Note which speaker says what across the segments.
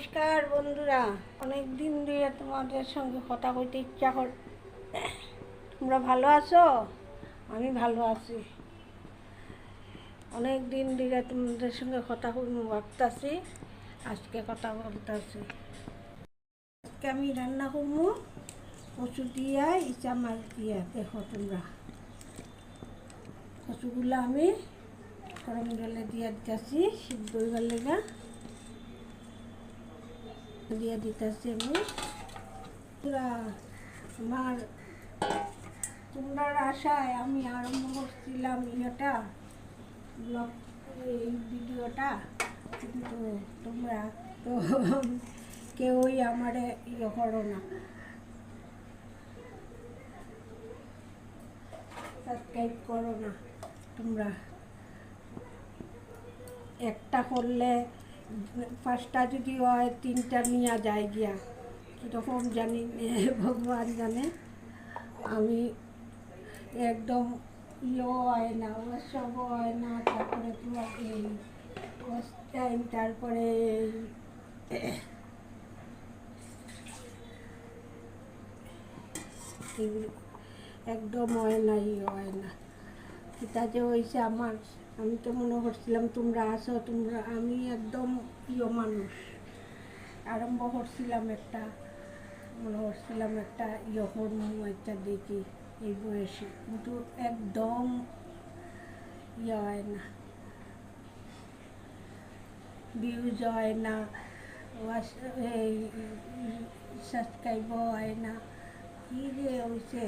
Speaker 1: নমস্কার বন্ধুরা, অনেক দিন ধরে তোমাদের সঙ্গে কথা বলতে ইচ্ছা কর। তোমরা ভালো আছো? আমি ভালো আছি। অনেক দিন ধরে তোমাদের সঙ্গে কথা ভাবতেছি, আজকে কথা বলতেছি। আজকে আমি রান্না করবো কচু দিয়া, ইচা মাছ দিয়া। দেখো তোমরা, কচুগুলো আমি গরম জলে দিয়ে দিতেছি সিদ্ধ হইবার লেগা, দিয়ে দিতেছি আমি। আমার তোমরার আশায় আমি আরম্ভ করছিলাম এই ভিডিওটা, কিন্তু তোমরা তো কেউই আমারে করো না, সাবস্ক্রাইব করো না। তোমরা একটা করলে পাঁচটা যদি হয়, তিনটা নিয়ে যায় গিয়া, কীরকম জানি ভগবান জানে। আমি একদম হয় না, সব হয় না। তারপরে তোমার এই টাইম, তারপরে একদম হয় না, হয় না। সেটা যে হয়েছে আমার, আমি তো মনে করছিলাম তোমরা আসো, তোমরা, আমি একদম প্রিয় মানুষ। আরম্ভ করছিলাম একটা, মনে করছিলাম একটা করবো, একটা দেখি এই বয়সে, কিন্তু একদম হয় না, ভিউজ হয় না, এই সাবস্ক্রাইবও হয় না। কী যে হয়েছে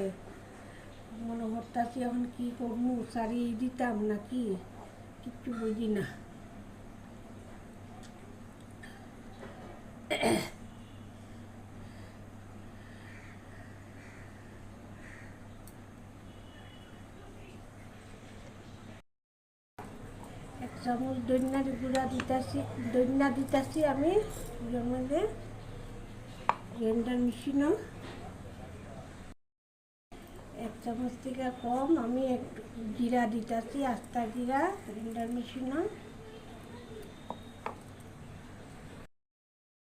Speaker 1: মনে করতেছি, এখন কী করবো, সারিয়ে দিতাম নাকি, কিচ্ছু বুঝি না। এক চামচ দইনার গুঁড়া দিতেছি আমি এর মধ্যে, গ্রাইন্ডার মেশিনও এক চামচ থেকে কম। আমি একটু জিরা দিতেছি, আস্তা জিরা, গ্রাইন্ডার মেশিনও।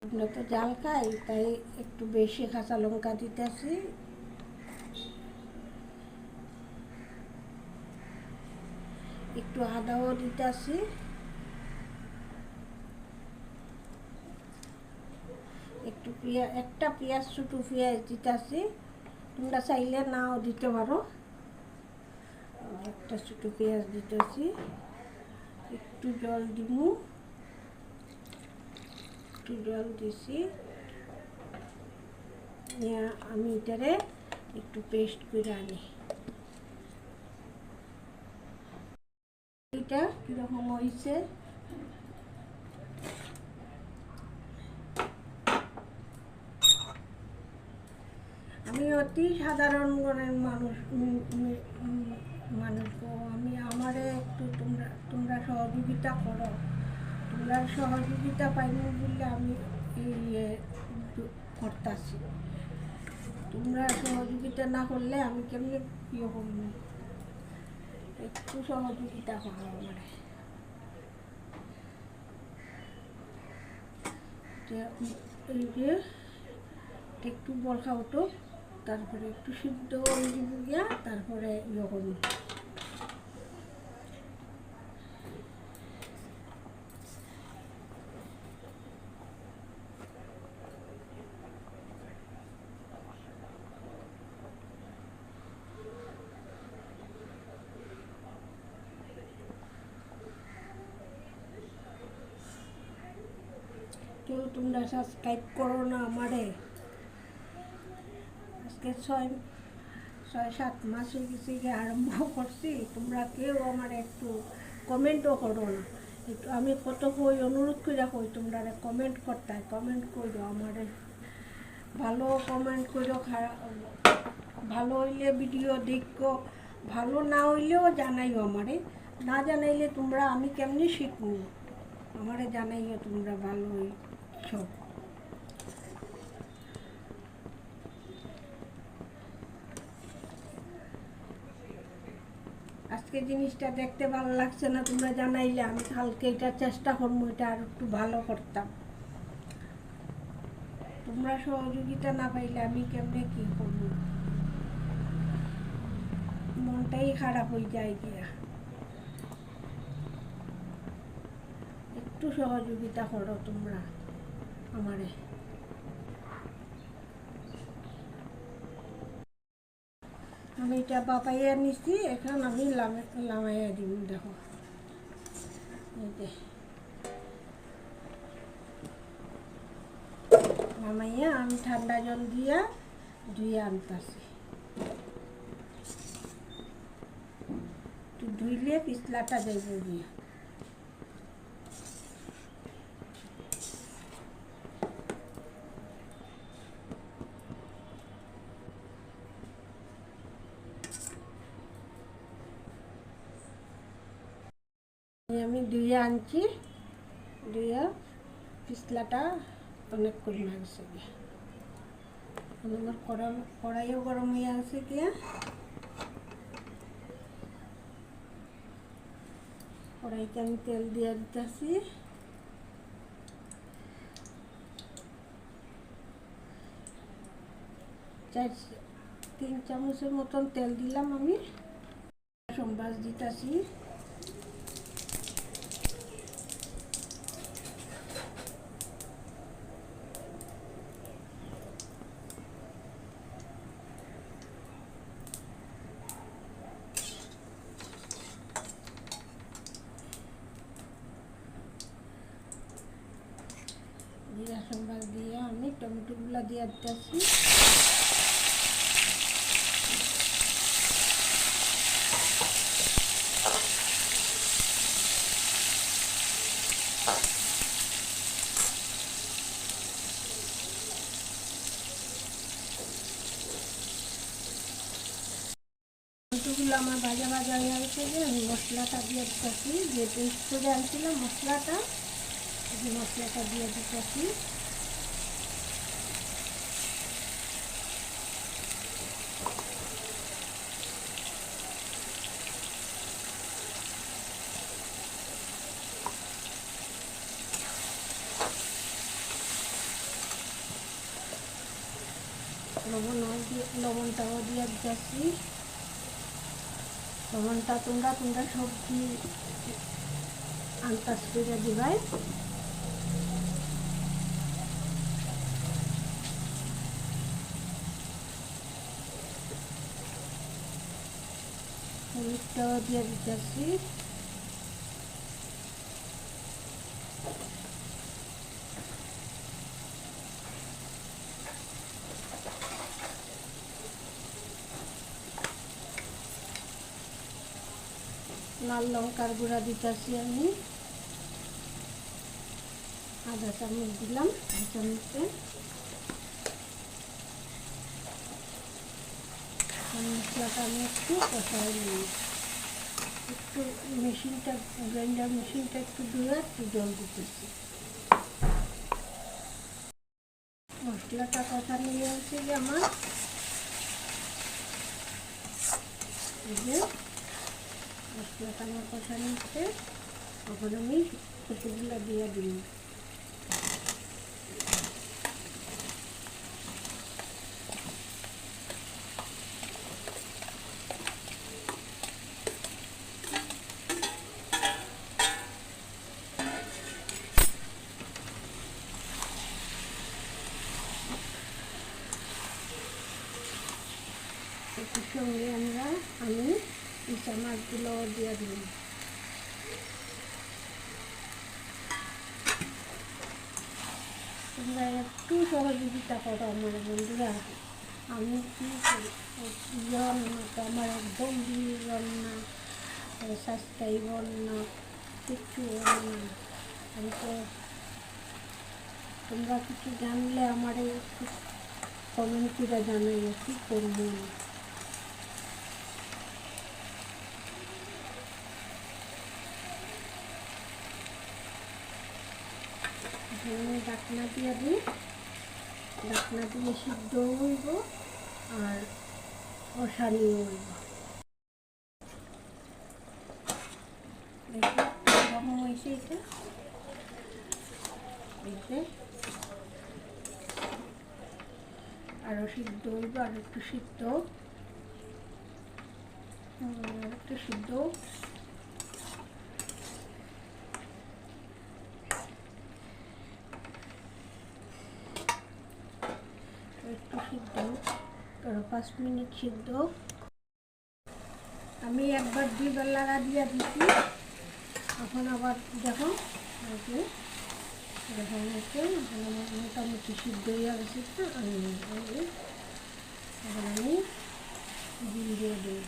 Speaker 1: আমরা তো জাল খাই, তাই একটু বেশি কাঁচা লঙ্কা দিতেছি। একটু আদাও দিতেছি, একটু একটা পেঁয়াজ, ছোটো পেঁয়াজ দিতেছি। তোমরা চাইলে নাও দিতে পারো। একটা ছোটো পেঁয়াজ দিতেছি, একটু জল দিব, একটু জল দিছি। আমি এটারে একটু পেস্ট করে আনি। এটা কীরকম হয়েছে, আমি অতি সাধারণ ঘরের মানুষ, আমি আমারে একটু তোমরা সহযোগিতা করো। তোমরা সহযোগিতা পাইনি বললে আমি এই করতেছি। তোমরা সহযোগিতা না করলে আমি কেমনি করব, একটু সহযোগিতা করো আমার। এই যে একটু বরখা উঠো, তারপরে একটু সিদ্ধ হয়ে দিব গিয়া, তারপরে করব। কেউ তোমরা সাবস্ক্রাইব করো না আমারে। আজকে 6-7 মাস হয়ে গেছে আরম্ভ করছি, তোমরা কেউ আমার একটু কমেন্টও করো না। একটু আমি কত কই, অনুরোধ করে কই তোমরা কমেন্ট করতে, কমেন্ট করো আমারে, ভালো কমেন্ট করো। খারাপ, ভালো হইলে ভিডিও দেখো, ভালো না হইলেও জানাইও আমারে। না জানাইলে তোমরা, আমি কেমনি শিখবো, আমারে জানাইও তোমরা ভালো হইছ। আজকে জিনিসটা দেখতে ভালো লাগছে না, তোমরা জানাইলে আমি কালকে এটা চেষ্টা করবো, এটা আর একটু ভালো করতাম। তোমরা সহযোগিতা না পাইলে আমি কেমনে কি করব, মনটাই খারাপ হয়ে যায় গিয়া। একটু সহযোগিতা করো তোমরা আমারে। আমি এটা বাপাইয়া নিছি, এখন আমি লামাইয়া দিব। দেখো এই যে লামাইয়া আমি ঠান্ডা জল দিয়া ধুয়ে আনতাছি। ধুইলে পিছলাটা যাইব গিয়া। আমি ধুয়ে আনছি, ধুয়ে পিছলাটা অনেক কমে গেছে গিয়া। আমার কড়াইও গরম হয়ে আছে গিয়া। কড়াইতে আমি তেল দিয়ে দিতেছি। 3 চামচের মতন তেল দিলাম আমি। সম্বাস দিতেছি। জিরা সম্বাস দিয়ে আমি টমেটোগুলো দিয়ে দিতেছি। টমেটোগুলো আমার ভাজা ভাজা হয়ে গেছে, যে আমি মশলাটা দিয়ে দিতেছি। যে পেস্ট করে আনছিলাম মশলাটা, যে মশলাটা দিয়ে দিতেছি। লবণটাও দিয়ে দিতেছি। লবণটা তোমরা সবজি আন্দাজ করে দিবাই। হলুদটাও দিয়ে দিতেছি। লাল লঙ্কার গুঁড়া দিতেছি আমি আধা চামচ দিলাম। আধা চামচে মশলাটা আমি একটু কষাই নিই। একটু মেশিনটা, গ্রাইন্ডার মেশিনটা একটু ধুয়ে একটু জল দিতেছি। মশলাটা কষানো হয়ে গেছে যে আমার, এই যে মশলাটা আমার কষানো হচ্ছে। তখন আমি কচুগুলো দিয়ে দিই। এর সঙ্গে আমি ইচা মাছগুলো দিয়ে দিই। তোমরা একটু সহযোগিতা করো আমার বন্ধুরা। আমি কি রান্নাটা আমার একদম রান্না সাবস্ক্রাইব না, কিচ্ছু না। আমি তো তোমরা কিছু জানলে আমার একটু কমেন্ট করে জানাই, কী করবো। আমি ঢাকনা দিয়ে দিই। ঢাকনা দিয়ে সিদ্ধ হইব আর কষানিও হইব। দেখো কম হয়েছে এটা। এই যে আরও সিদ্ধ হইব, আর একটু সিদ্ধ, একটু সিদ্ধ। একটু সিদ্ধ, আরও 5 মিনিট সিদ্ধ। আমি একবার 2বার লাগা দিয়ে দিচ্ছি, এখন আবার দেখো এরকম হচ্ছে। এখন আমার মোটামুটি সিদ্ধ হয়ে গেছে। আমি এখন আমি ডিম দিয়ে দিই।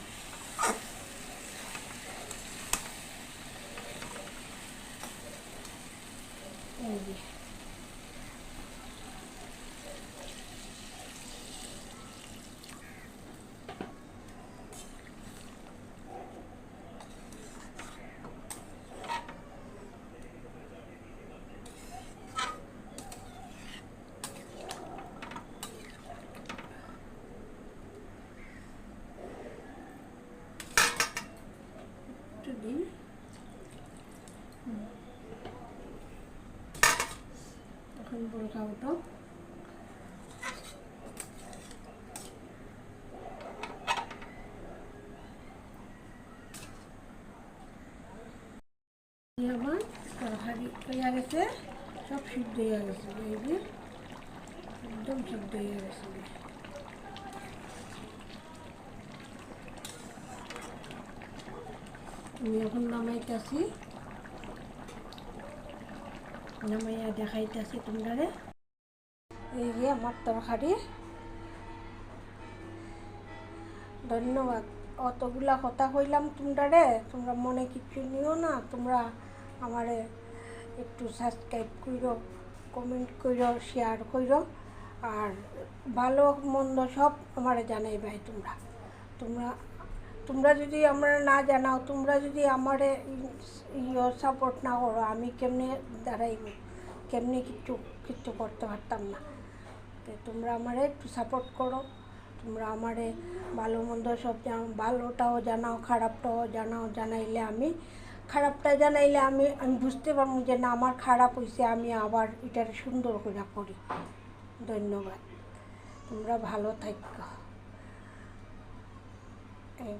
Speaker 1: এই যে একটু দিই। এখন বোরখা উঠো। আমার তরকারি হয়ে গেছে, সব সিদ্ধ হয়ে গেছে। এই যে একদম সিদ্ধ হয়ে গেছে। আমি এখন নামাইতেছি, নামাইয়া দেখাইতেছি তোমরা। এই যে আমার তরকারি। ধন্যবাদ। অতগুলা কথা কইলাম তোমরা, তোমরা মনে কিছু নিও না। তোমরা আমারে একটু সাবস্ক্রাইব করো, কমেন্ট করো, শেয়ার করো, আর ভালো মন্দ সব আমারে জানাইবাই। তোমরা তোমরা যদি আমরা না জানাও, তোমরা যদি আমারে সাপোর্ট না করো, আমি কেমনে দাঁড়াইব, কেমনে কিচ্ছু করতে পারতাম না। তো তোমরা আমারে একটু সাপোর্ট করো। তোমরা আমারে ভালো মন্দ সব ভালোটাও জানাও, খারাপটাও জানাও। খারাপটা জানাইলে আমি বুঝতে পারবো যে না, আমার খারাপ হয়েছে, আমি আবার এটার সুন্দর করে করি। ধন্যবাদ। তোমরা ভালো থাকো। এই